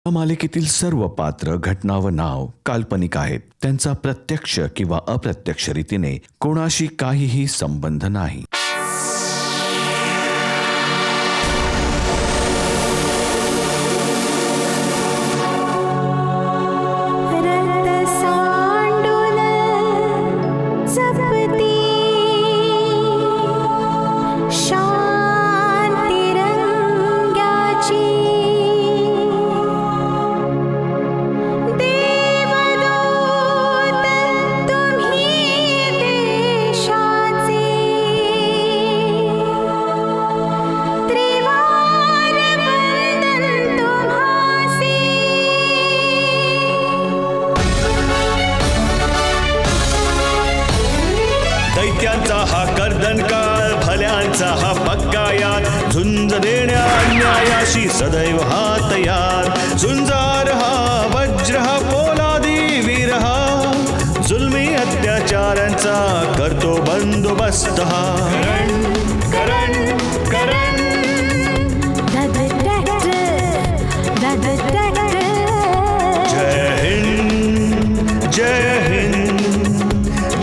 या मालिकेतील सर्व पात्र, घटना व नाव काल्पनिक आहेत. त्यांचा प्रत्यक्ष किंवा अप्रत्यक्ष रीतीने कोणाशी काहीही संबंध नाही. दैत्यांचा हा कर्दनकाळ, भल्यांचा हा पक्कायात, झुंज देण्या अन्यायाशी सदैव हा तयार. झुंजार हा वज्र हा पोलादी वीर हा, जुलमी अत्याचारांचा करतो बंदोबस्त हा. करण करण जय हिंद जय हिंद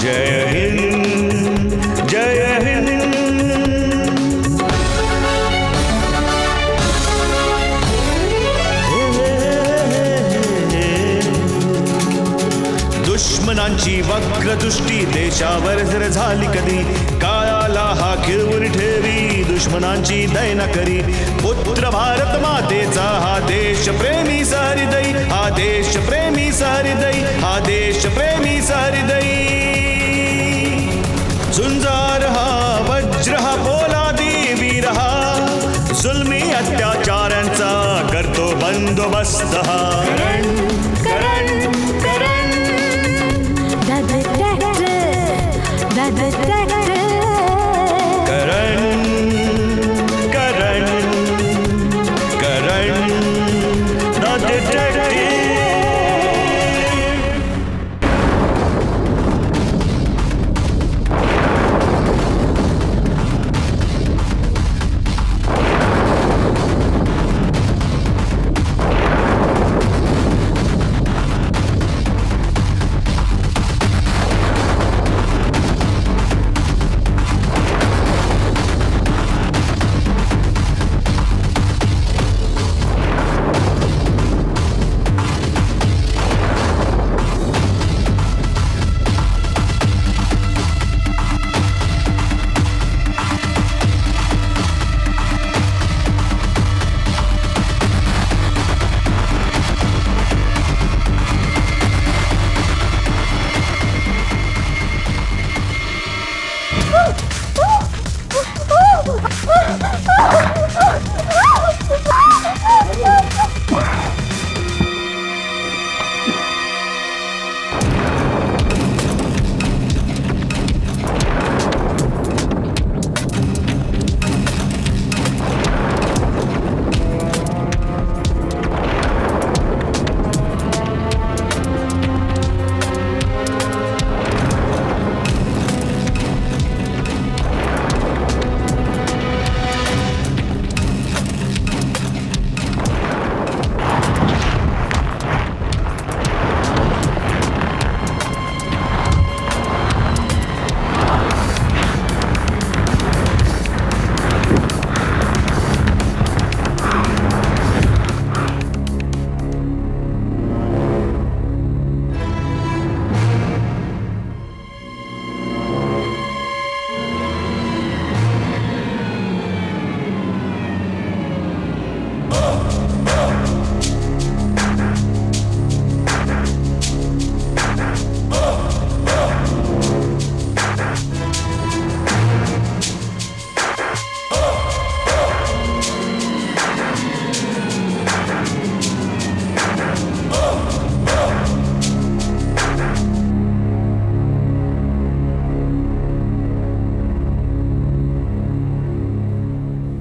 जय हिंद जय हिंद. दुश्मनांची वक्रदृष्टी देशावर जर झाली कधी, काळाला हा खिळवून ठेवी, दुश्मनांची दैना करी. पुत्र भारत मातेचा हा देश प्रेमी सहृदयी, हा देश प्रेमी सहृदयी, हा देश प्रेमी सहृदयी. झुंजार हा वज्र हा पोलादी वीर हा, जुलमी अत्याचारांचा करतो बंदोबस्त हा. करण करण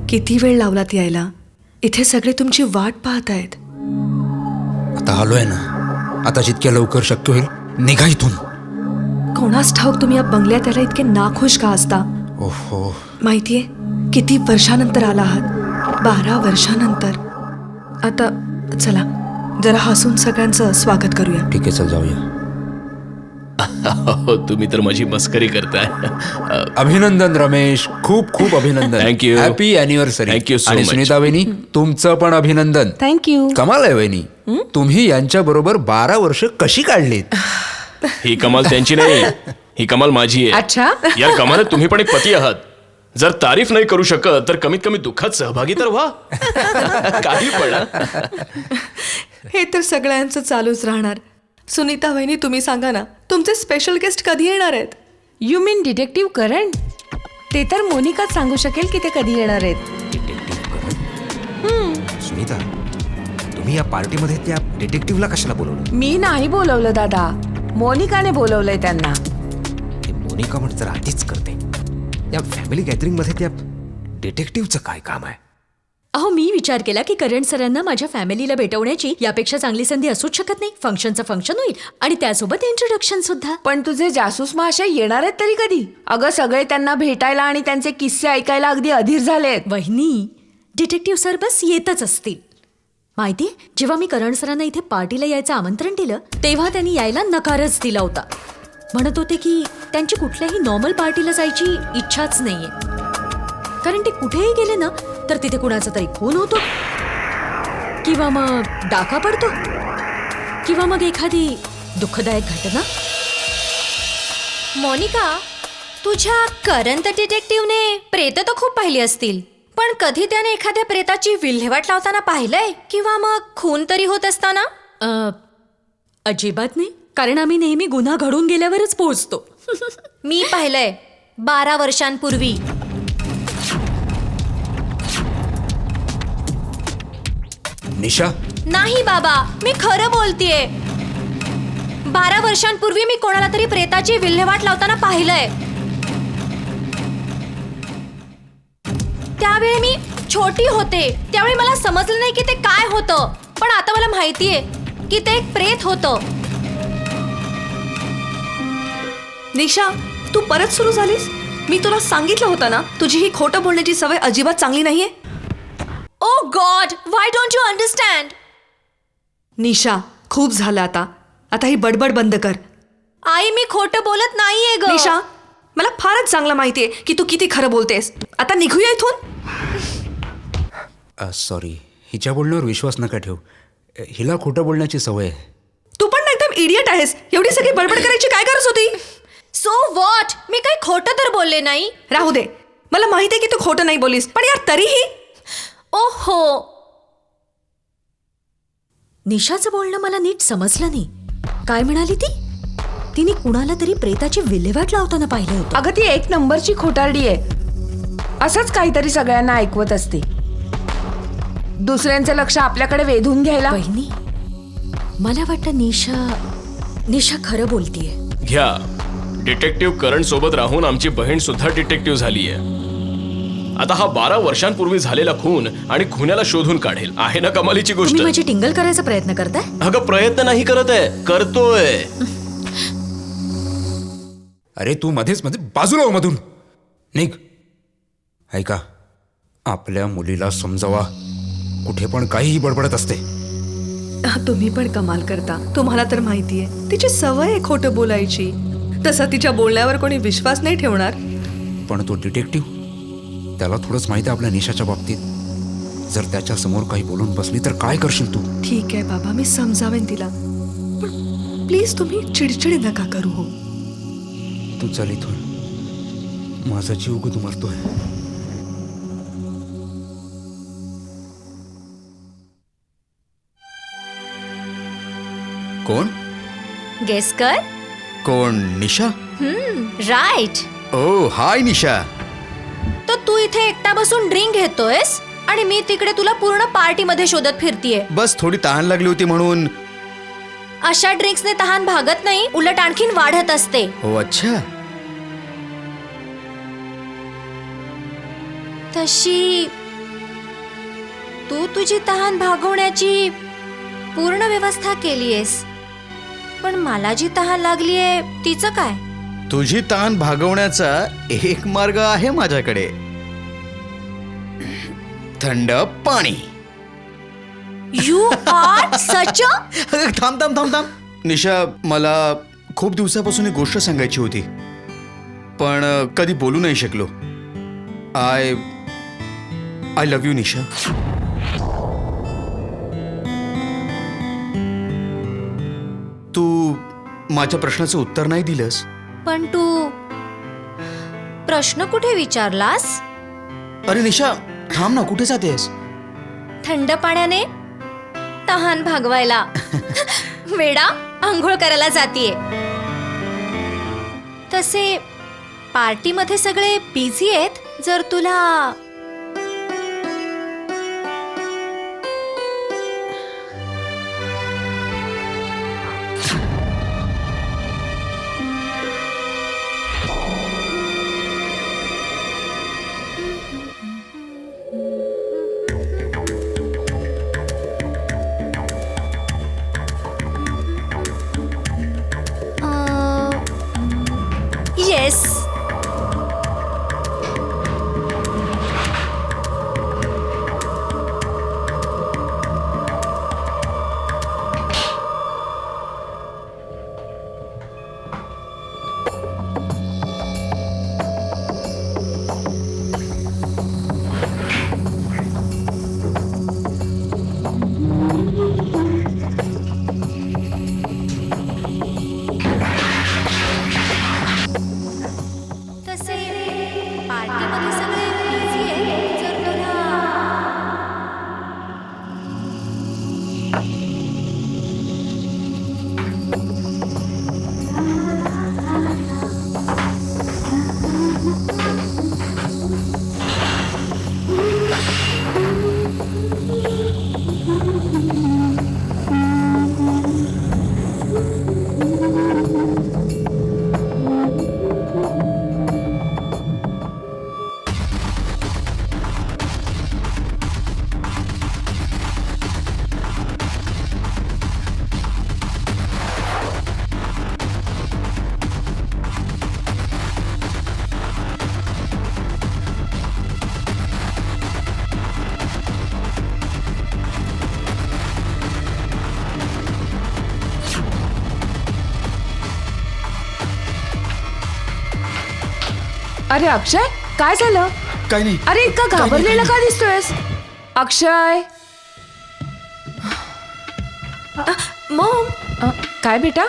किती वेळ लावलात यायला? इथे सगळे तुमची वाट पाहत आहेत. आता आलोय ना. आता जितक्या लवकर शक्य होईल निघा इथून. कोणास ठाऊक तुम्ही या बंगल्यात याला इतके नाखुश का असता? ओहो. माहितीये किती वर्षानंतर आला आहात? 12 वर्षानंतर. आता चला जरा हसून सगळ्यांचं स्वागत करूया. ठीक आहे, चल जाऊया. हो, तुम्ही तर माझी मस्करी करताय. अभिनंदन रमेश, खूप खूप अभिनंदन. Thank you. Happy anniversary. Thank you so आणि much. सुनीता वहिनी, तुमचं पण अभिनंदन. थँक्यू. कमाल आहे वहिनी, तुम्ही यांच्या बरोबर 12 वर्ष कशी काढलीत? ही कमाल त्यांची नाही, ही कमाल माझी आहे. अच्छा. या कमालात तुम्ही पण एक पती आहात. जर तारीफ नाही करू शकत तर कमीत कमी दुःखात सहभागी तर व्हा. काही पण. हे तर सगळ्यांचं चालूच राहणार. सुनीता वहिनी, तुम्ही सांगा ना, तुमचे स्पेशल गेस्ट कधी येणार आहेत? यू मीन डिटेक्टिव्ह करण? ते तर मोनिकाच सांगू शकेल की ते कधी येणार आहेत. सुनीता, तुम्ही या पार्टीमध्ये त्या डिटेक्टिव्हला कशाला बोलवलं? मी नाही बोलवलं दादा, मोनिकाने बोलवलंय त्यांना. ते मोनिका म्हणजे जरा आधीच करते. या फॅमिली गॅदरिंगमध्ये त्या डिटेक्टिव्हचं काय काम आहे? अहो, मी विचार केला की करण सरांना माझ्या फॅमिलीला भेटवण्याची यापेक्षा चांगली संधी असूच शकत नाही. फंक्शनचं फंक्शन होईल आणि त्यासोबत इंट्रोडक्शन सुद्धा. पण तुझे जासूस महाशय येणार आहेत तरी कधी? अगं, सगळे त्यांना भेटायला आणि त्यांचे किस्से ऐकायला अगदी अधीर झालेत. वहिनी, डिटेक्टिव्ह सर बस येतच असतील. माहितीये, जेव्हा मी करण सरांना इथे पार्टीला यायचं आमंत्रण दिलं तेव्हा त्यांनी यायला नकारच दिला होता. म्हणत होते की त्यांची कुठल्याही नॉर्मल पार्टीला जायची इच्छाच नाहीये, कारण ते कुठेही गेले ना तर तिथे कुणाचा तरी खून होतो, किंवा मग डाका पडतो, किंवा मग एखादी दुःखदायक घटना. मोनिका, तुझ्या करंट डिटेक्टिव्हने प्रेत तर खूप पाहिली असतील, पण कधी त्याने एखाद्या प्रेताची विल्हेवाट लावताना पाहिलंय किंवा मग खून तरी होत असताना? अजिबात नाही, कारण आम्ही नेहमी गुन्हा घडून गेल्यावरच पोहोचतो. मी पाहिलंय 12 वर्षांपूर्वी. निशा, नाही बाबा, मी खरं बोलतेय. 12 वर्षांपूर्वी मी कोणाला तरी प्रेताची विल्हेवाट लावताना पाहिलंय. त्यावेळी मी छोटी होते, त्यावेळी मला समजलं नाही की ते काय होतं, पण आता मला माहितीये की ते एक प्रेत होतं. निशा, तू परत सुरू झालीस? मी तुला सांगितलं होतं ना, तुझी ही खोटं बोलण्याची सवय अजिबात चांगली नाहीये. Oh God, why don't you understand? Nisha, खूप झालं आता. आता ही बडबड बंद कर. आई, मी खोटं बोलत नाहीये ग. निशा, मला फारच चांगलं माहितीये की तू किती खरं बोलतेस. आता निघूया इथून. सॉरी, हिच्या बोलण्यावर विश्वास नका ठेवू. हिला खोटं बोलण्याची सवय आहे. तू पण एकदम इडियट आहेस. एवढी सगळी बडबड करायची काय गरज होती? So what? मी काही खोटं तर बोलले नाही. राहू दे, मला माहिती आहे की तू खोटं नाही बोलीस, पण यार तरीही. ओहो, निशाचं बोलणं मला नीट समजलं नाही. काय म्हणाली ती? तिने कुणाला तरी प्रेताची विल्हेवाट लावताना पाहिलं होतं. अगं, ती एक नंबरची खोटारडी आहे. असंच काहीतरी सगळ्यांना ऐकवत असते, दुसऱ्यांचं लक्ष आपल्याकडे वेधून घ्यायला. वहिनी, मला वाटतं निशा खरं बोलतीये. घ्या, डिटेक्टिव्ह करण सोबत राहून आमची बहीण सुद्धा डिटेक्टिव्ह झालीय. आता हा 12 वर्षांपूर्वी झालेला खून आणि खुन्याला शोधून काढेल. आहे ना कमालीची गोष्ट? तुम्ही माझी टिंगल करायचा प्रयत्न करताय? अगं, प्रयत्न नाही करत आहे, करतोय. अरे तू मध्येच बाजूला हो मधून. निघ. ऐका, आपल्या मुलीला समजावा, कुठे पण काहीही बडबडत असते. तुम्ही पण कमाल करता. तुम्हाला तर माहितीये तिची सवय आहे खोटं बोलायची. तसा तिच्या बोलण्यावर कोणी विश्वास नाही ठेवणार. पण तो डिटेक्टिव्ह, त्याला थोडंच माहिती आहे आपल्या निशाच्या बाबतीत. जर त्याच्या समोर काही बोलून बसली तर काय करशील तू? ठीक आहे बाबा, मी समजावेन तिला, पण प्लीज तुम्ही चिडचिड नका करू. हो, तू चल इथून, माझा जीव गुदमरतोय. कोण? गेस कर. कोण? निशा? राईट. ओ हाय निशा. तर तू इथे एकटा बसून ड्रिंक घेतोयस आणि मी तिकडे तुला पूर्ण पार्टीमध्ये शोधत फिरतीये. बस थोडी तहान लागली होती म्हणून. अशा ड्रिंक्सने तहान भागत नाही, उलट आणखीन वाढत असते. हो अच्छा. तशी तू तुझी तहान भागवण्याची पूर्ण व्यवस्था केलीयस, पण मला जी तहान लागलीये तिचं काय? तुझी ताण भागवण्याचा एक मार्ग आहे माझ्याकडे. थंड पाणी. यू आर सच अ थांब थांब थांब थांब. निशा, मला खूप दिवसापासून एक गोष्ट सांगायची होती, पण कधी बोलू नाही शकलो. आय लव्ह यू निशा. तू माझ्या प्रश्नाचं उत्तर नाही दिलंस. पण तू प्रश्न कुठे विचारलास? अरे निशा, थांब ना, कुठे जातेस? थंड पाण्याने तहान भागवायला. वेडा, आंघोळ करायला जातीये. तसे पार्टीमध्ये सगळे बिझी आहेत. जर तुला येस. तसे पार्टीमध्ये सगळे बिझी आहेत. जर तुला अरे अक्षय, काय झालं? काय नाही. अरे इतका घाबरलेला का दिसतोयस? अक्षय. मॉम, काय बेटा?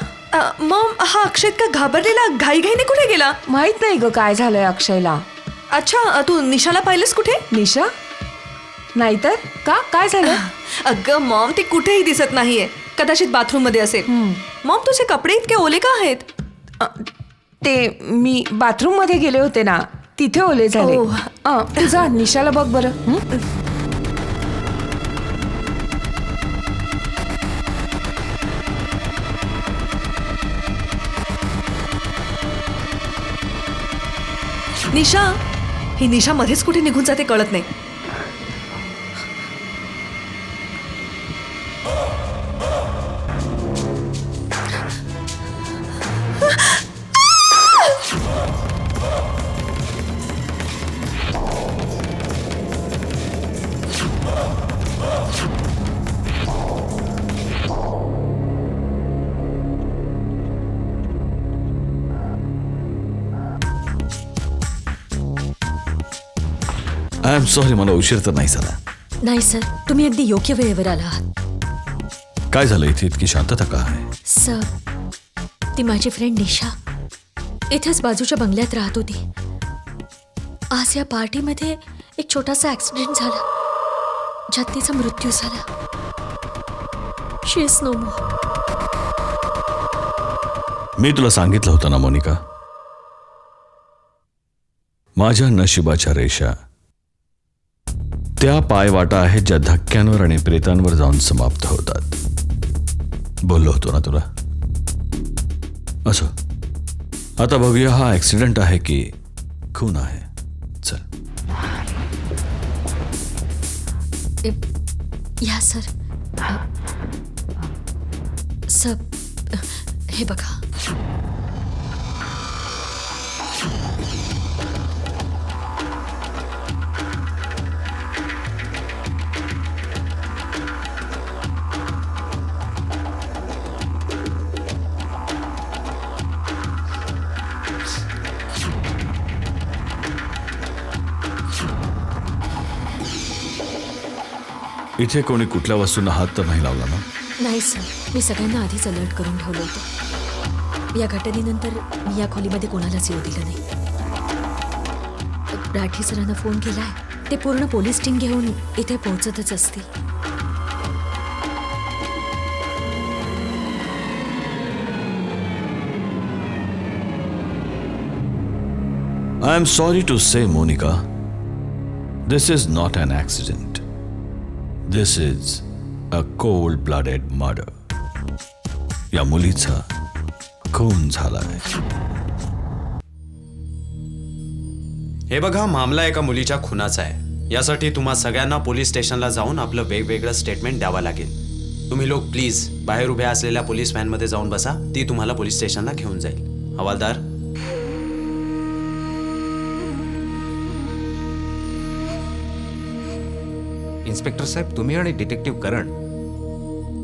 मॉम, हा अक्षय का घाबरलेला घाईघाईने कुठे गेला? माहित नाही ग काय झालंय अक्षयला. अच्छा, तू निशाला पाहिलंस कुठे? निशा? नाहीतर का, काय झालं? अगं मॉम, ती कुठेही दिसत नाहीये. कदाचित बाथरूम मध्ये असेल. मॉम, तुझे कपडे इतके ओले का आहेत? ते मी बाथरूम मध्ये गेले होते ना, तिथे ओले झाले. तू जा निशाला बघ बरं. निशा, ही निशा मध्येच कुठे निघून जाते कळत नाही. आय एम सॉरी, मला उशीर तर नाही झाला. नाही सर, तुम्ही अगदी योग्य वेळेवर आला आहात. काय झालं इथे इतकी शांतता का आहे? सर, ती माझी फ्रेंड निशा इथेच बाजूच्या बंगल्यात राहत होती. आज या पार्टीमध्ये एक छोटासा ऍक्सिडेंट झाला, ज्यात तिचा मृत्यू झाला. शी इज नो मोर. मी तुला सांगितलं होतं ना मोनिका, माझ्या नशिबाच्या रेषा त्या पायवाटा आहेत ज्या धक्क्यांवर आणि प्रेतांवर जाऊन समाप्त होतात. बोललो होतो ना तुला. असो, आता बघूया हा ऍक्सिडेंट आहे की खून आहे. चल. या सर. सर, हे बघा. इथे कोणी कुठल्या वस्तूंना हात तर नाही लावला ना? नाही सर, मी सगळ्यांना आधीच अलर्ट करून ठेवलं होतं. या घटनेनंतर मी या खोलीमध्ये कोणालाच येऊ दिलं नाही. राठी सरांना फोन केलाय, ते पूर्ण पोलीस टीम घेऊन इथे पोहोचतच असतील. I am sorry to say, Monica, this is not an accident. This is a cold-blooded murder. या मुलीचा खून झाला आहे. हे बघा, मामला एका मुलीच्या खुनाचा आहे. यासाठी तुम्हा सगळ्यांना पोलीस स्टेशनला जाऊन आपलं वेगवेगळं स्टेटमेंट द्यावं लागेल. तुम्ही लोक प्लीज बाहेर उभ्या असलेल्या पोलीस व्हॅनमध्ये जाऊन बसा. ती तुम्हाला पोलीस स्टेशनला घेऊन जाईल. हवालदार. इन्स्पेक्टर साहेब, तुम्ही आणि डिटेक्टिव्ह करण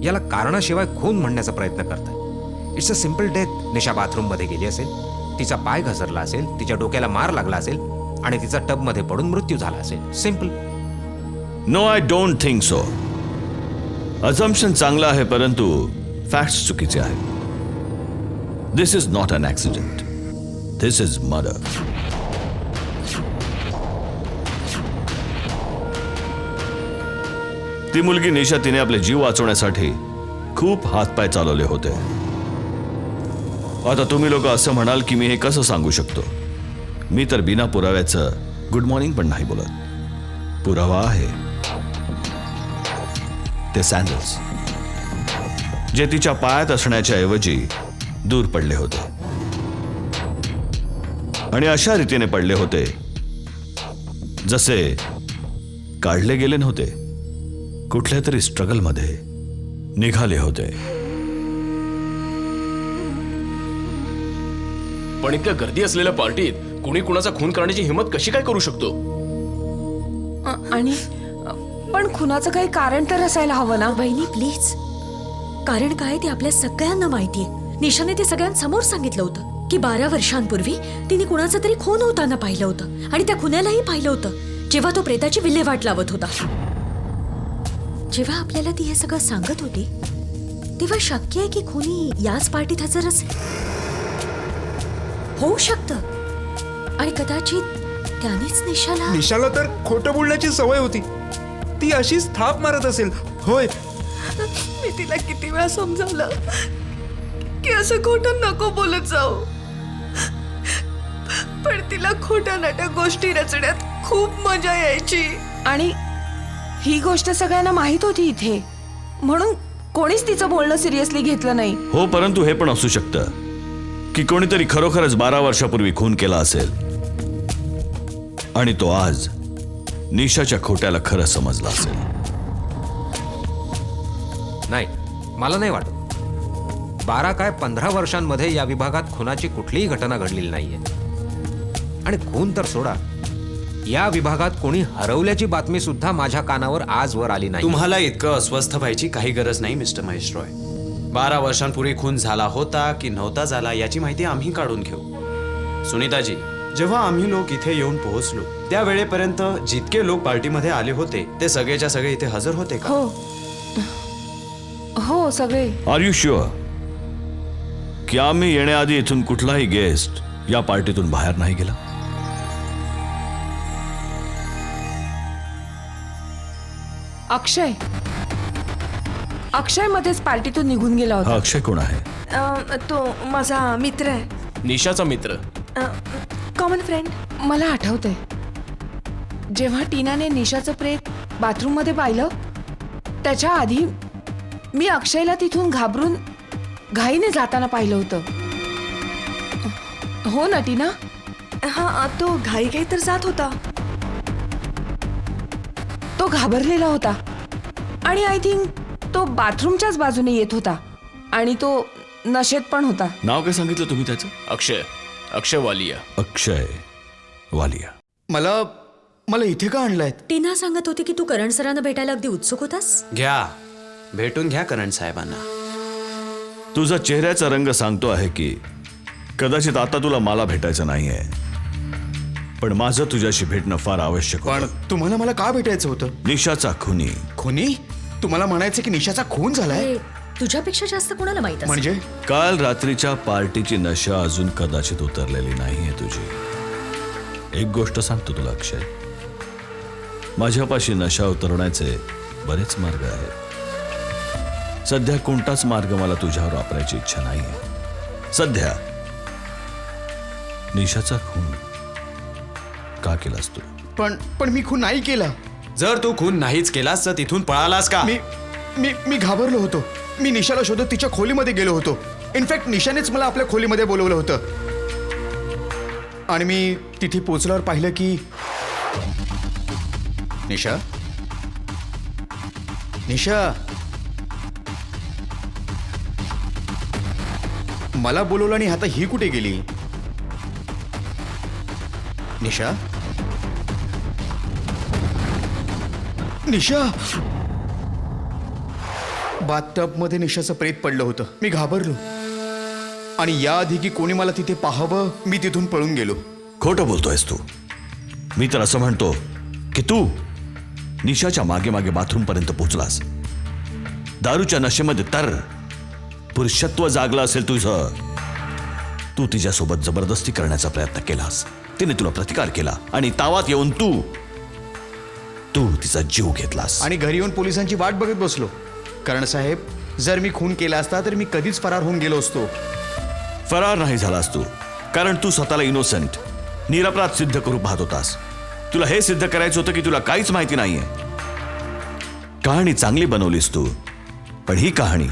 याला कारणाशिवाय खून म्हणण्याचा प्रयत्न करताय. It's a simple death. Nisha बाथरूममध्ये गेली असेल, तिचा पाय घसरला असेल, तिच्या डोक्याला मार लागला असेल आणि तिचा टबमध्ये पडून मृत्यू झाला असेल. Simple. No, I don't think so. Assumption चांगलं आहे, परंतु फॅक्ट्स चुकीचे आहेत. This is not an accident. This is murder. ती मुलगी निशा, तिने आपले जीव वाचवण्यासाठी खूप हातपाय चालवले होते. आता तुम्ही लोक असं म्हणाल की मी हे कसं सांगू शकतो? मी तर बिना पुराव्याचं गुड मॉर्निंग पण नाही बोलत. पुरावा आहे, ते सँडल्स जे तिच्या पायात असण्याच्या ऐवजी दूर पडले होते आणि अशा रीतीने पडले होते जसे काढले गेले नव्हते, कुठल्या तरी स्ट्रगलमध्ये निघाले होते. पण इतक्या गर्दी असलेल्या पार्टीत कुणी कुणाचा खून करण्याची हिंमत कशी काय करू शकतो? आणि पण खुनाचं काही कारण तर असायला हवं ना. वहिनी प्लीज, कारण काय ते आपल्या सगळ्यांना माहितीये. निशाने ते सगळ्यांसमोर सांगितलं होतं की 12 वर्षांपूर्वी तिने कुणाचं तरी खून होताना पाहिलं होतं आणि त्या खुन्यालाही पाहिलं होतं जेव्हा तो प्रेताची विल्हेवाट लावत होता. जेव्हा आपल्याला ती हे सगळं सांगत होती तेव्हा शक्य आहे की खुनी याच पार्टीत हजर असेल. होऊ शकतं. आणि कदाचित त्यानेच निशाला तर खोटं बोलण्याची सवय होती. ती अशीच थाप मारत असेल. होय, मी तिला किती वेळा समजावलं की असं खोटं नको बोलत जाऊ, पण तिला खोट्या नाट्या गोष्टी रचण्यात खूप मजा यायची. आणि ही गोष्ट सगळ्यांना माहित होती इथे, म्हणून कोणीच तिचं बोलणं सिरियसली घेतलं नाही. हो, परंतु हे पण असू शकतं की कोणीतरी खरोखरच 12 वर्षापूर्वी खून केला असेल आणि तो आज निशाच्या खोट्याला खरं समजला असेल. नाही, मला नाही वाटत. 12 काय 15 वर्षांमध्ये या विभागात खुनाची कुठलीही घटना घडलेली नाहीये. आणि खून तर सोडा, या विभागात कोणी हरवल्याची बातमी सुद्धा माझ्या कानावर आजवर आली नाही. तुम्हाला इतकं अस्वस्थ व्हायची काही गरज नाही मिस्टर महेश रॉय. 12 वर्षांपूर्वी खून झाला होता की नव्हता झाला याची माहिती आम्ही काढून घेऊ. सुनीताजी, जेव्हा आम्ही लोक इथे येऊन पोहोचलो त्यावेळेपर्यंत जितके लोक पार्टीमध्ये आले होते ते सगळेच्या सगळे इथे हजर होते का? हो, सगळे. आर यू शुअर की आम्ही येण्याआधी इथून कुठलाही गेस्ट या पार्टीतून बाहेर नाही गेला? अक्षय मध्येच पार्टीतून निघून गेला हा होता. अक्षय कोण आहे? तो माझा मित्र आहे, निशाचा मित्र. Common friend. मला आठवतंय, जेव्हा टीनाने निशाचं प्रेत बाथरूम मध्ये पाहिलं त्याच्या आधी मी अक्षयला तिथून घाबरून घाईने जाताना पाहिलं होतं. हो ना टीना? हा, तो घाई तर जात होता. तो घाबरलेला होता आणि आय थिंक तो बाथरूमच्याच बाजूने येत होता आणि तो नशेत पण होता. नाव काय सांगितलं तुम्ही त्याचं? अक्षय वालिया. अक्षय वालिया. मला इथे का आणलाय? टीना सांगत होती की तू करण सरांना भेटायला अगदी उत्सुक होतास. भेटून घ्या करण साहेबांना. तुझा चेहऱ्याचा रंग सांगतो आहे की कदाचित आता तुला मला भेटायचं नाहीये, पण माझं तुझ्याशी भेटणं फार आवश्यक पण होतं. तुम्हाला मला का भेटायचं होतं? निशाचा खुनी. खुनी? तुम्हाला म्हणायचं की निशाचा खून झालाय? हे तुझ्यापेक्षा जास्त कोणाला माहित असेल? म्हणजे काल रात्रीच्या पार्टीची नशा अजून कदाचित उतरलेली नाहीये तुझी. एक गोष्ट सांगतो तुला अक्षय, माझ्यापाशी नशा उतरवण्याचे बरेच मार्ग आहेत. सध्या कोणताच मार्ग मला तुझ्यावर वापरायची इच्छा नाहीये. सध्या निशाचा खून का केलास तू? पण मी खून नाही केला. जर तू खून नाहीच केलास तर तिथून पळालास का? मी घाबरलो होतो. मी निशाला शोधत तिच्या खोलीमध्ये गेलो होतो. इनफॅक्ट निशानेच मला आपल्या खोलीमध्ये बोलवलं होतं. आणि मी तिथे पोचल्यावर पाहिलं की निशा निशा मला बोलवलं आणि आता ही कुठे गेली? निशा निशा बाथटबमध्ये निशाचं प्रेत पडलं होतं. मी घाबरलो आणि याआधी की कोणी मला तिथे पाहावं मी तिथून पळून गेलो. खोटं बोलतोयस तू. मी तर असं म्हणतो की तू निशाच्या मागे मागे बाथरूम पर्यंत पोहोचलास. दारूच्या नशेमध्ये तर पुरुषत्व जागलं असेल तुझं. तू तिच्यासोबत जबरदस्ती करण्याचा प्रयत्न केलास. तिने तुला प्रतिकार केला आणि तावात येऊन तू तिचा जीव घेतलास. आणि घरी येऊन पोलिसांची वाट बघत बसलो. कारण साहेब, जर मी खून केला असता तर मी कधीच फरार होऊन गेलो असतो. फरार नाही झालास तू, कारण तू स्वतःला इनोसंट, निरपराध सिद्ध करू पाहत होतास. तुला हे सिद्ध करायचं होतं की तुला काहीच माहिती नाहीये. कहाणी चांगली बनवलीस तू, पण ही कहाणी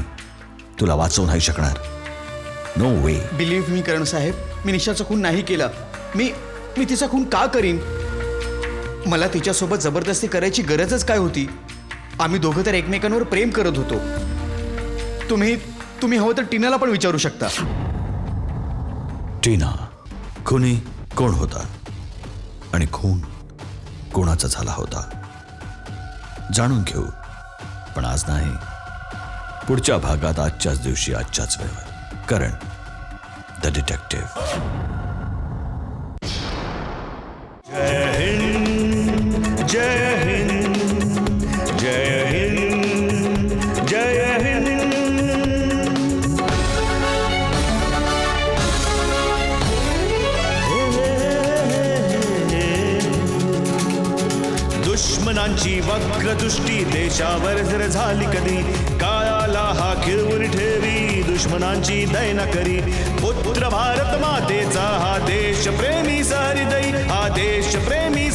तुला वाचवू नाही शकणार. नो वे. बिलीव्ह मी करण साहेब, मी निशाचा खून नाही केला. मी तिचा खून का करीन? मला तिच्यासोबत जबरदस्ती करायची गरजच काय होती? आम्ही दोघं तर एकमेकांवर प्रेम करत होतो. तुम्ही हवं तर टीनाला पण विचारू शकता. टीना, खुनी कोण होता आणि खून कोणाचा झाला होता जाणून घेऊ, पण आज नाही. पुढच्या भागात आजच्याच दिवशी आजच्याच वेळेवर. करण द डिटेक्टिव्ह. जय हिंद, जय हिंद, जय हिंद. दुश्मनांची वक्रदृष्टी देशावर जर झाली कधी, काळाला हा खिळवून ठेवी, दुश्मनांची दैना करी. पुत्र भारत मातेचा हा देश प्रेमी सहृदयी, हा देश प्रेमी